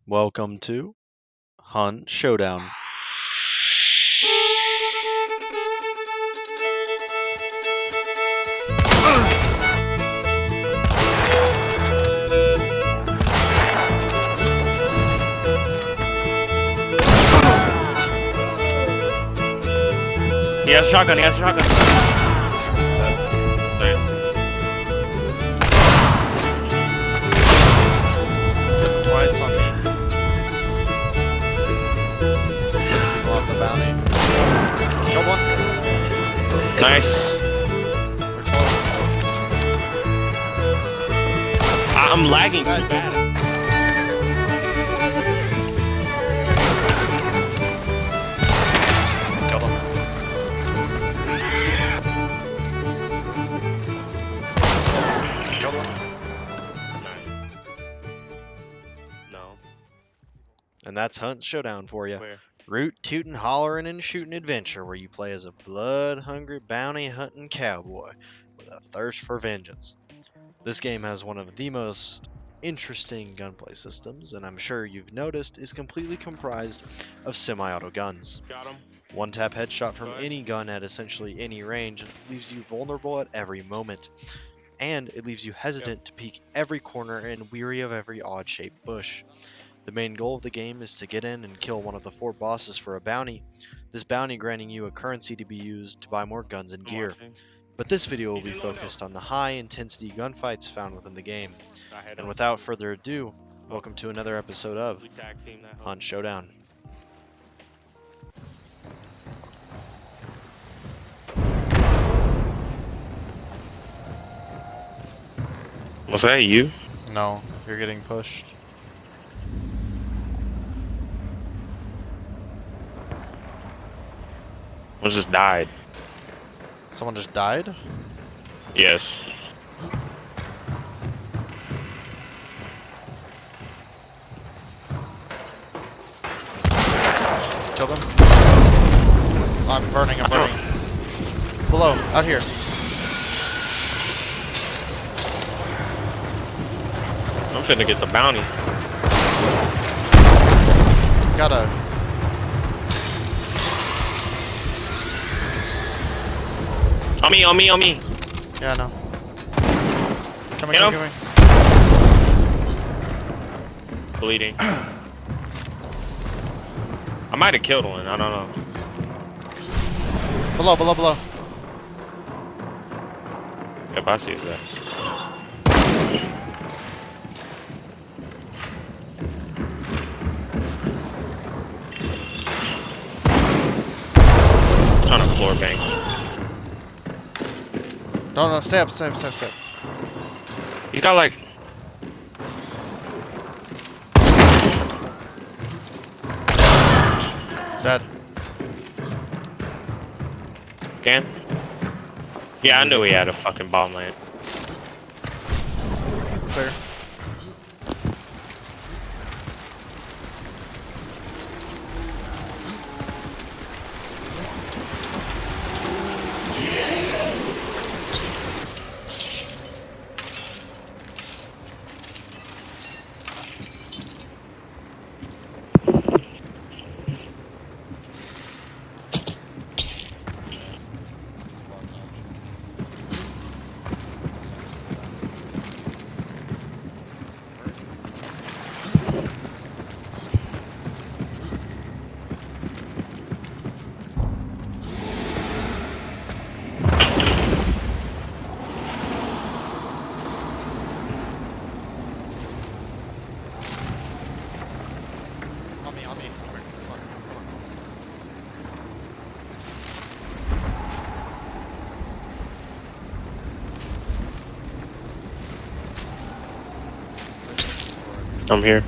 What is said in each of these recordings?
Welcome to Hunt Showdown. He has a shotgun, he has a shotgun. Sorry. Twice on me. Go off the bounty. Killed one. Nice. They're close. I'm lagging too bad. Killed him. Killed one. No. And that's Hunt Showdown for you. Where? Root, tootin', hollerin', and shootin' adventure where you play as a blood-hungry, bounty-hunting cowboy with a thirst for vengeance. This game has one of the most interesting gunplay systems, and I'm sure you've noticed is completely comprised of semi-auto guns. Got him. One-tap headshot from Good. any gun at essentially any range leaves you vulnerable at every moment, and it leaves you hesitant to peek every corner and weary of every odd-shaped bush. The main goal of the game is to get in and kill one of the 4 bosses for a bounty, this bounty granting you a currency to be used to buy more guns and gear. Watching. But this video will He's be in low focused on the high-intensity gunfights found within the game. I hit And him. without further ado, welcome to another episode of We tag team that home. Hunt Showdown. Was that you? No, you're getting pushed. I just died. Someone just died? Yes. Killed him. I'm burning, I'm burning. Below, out here. I'm finna get the bounty. Gotta. On me, on me, on me. Yeah, no. Coming, Hit coming, him. coming. Bleeding. I might have killed one, I don't know. Below, below, below. Yep, I see it, guys. Trying to floor bang. No, no, stay up, stay up, stay up, stay up. He's got like Dead. scan. Yeah, I knew he had a fucking bomb land. Clear. On me, on me. Come here, come on, come on. I'm here.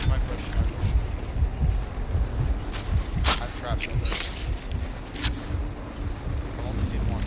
My push, my push. I'm trapped. I've only seen one.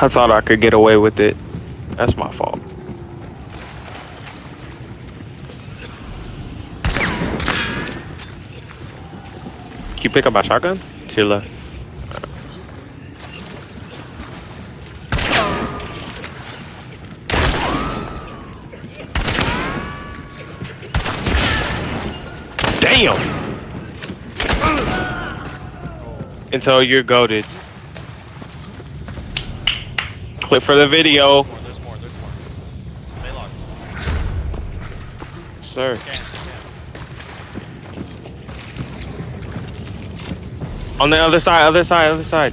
I thought I could get away with it. That's my fault. Can you pick up my shotgun? To your left. Damn! Until you're goated. Clip for the video. There's more. Stay locked. Sir. Scan. On the other side.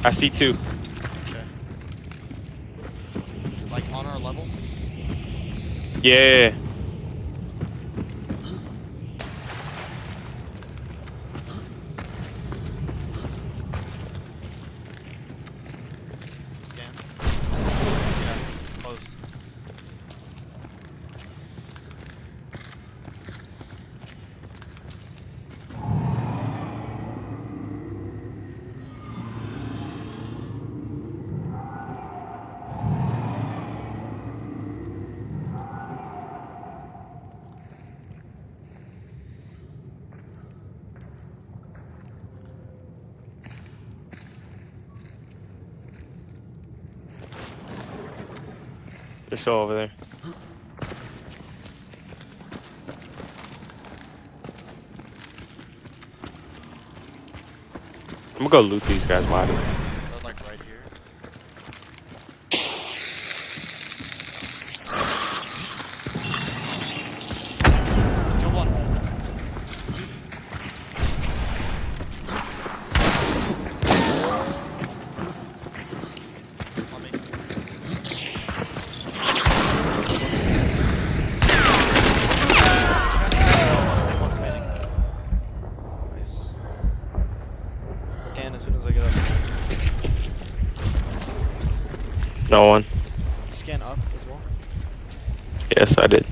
I see two. Okay. Like on our level? Yeah. Scan. Yeah, close. They're still over there. I'm gonna go loot these guys wide. They're like right here. Kill one. On me. Stay one scanning. Nice. Scan as soon as I get up. No one. You scan up as well? Yes, I did.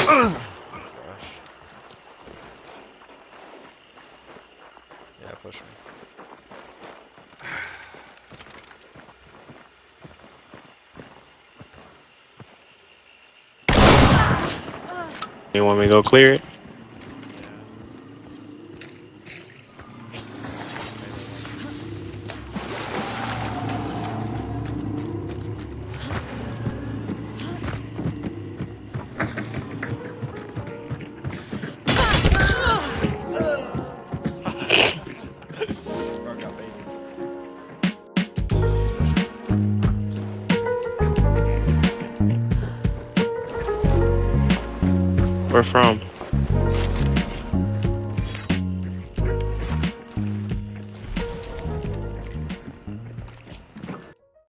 Gosh. Yeah, push me. You want me to go clear it? Bro got baited. Where from?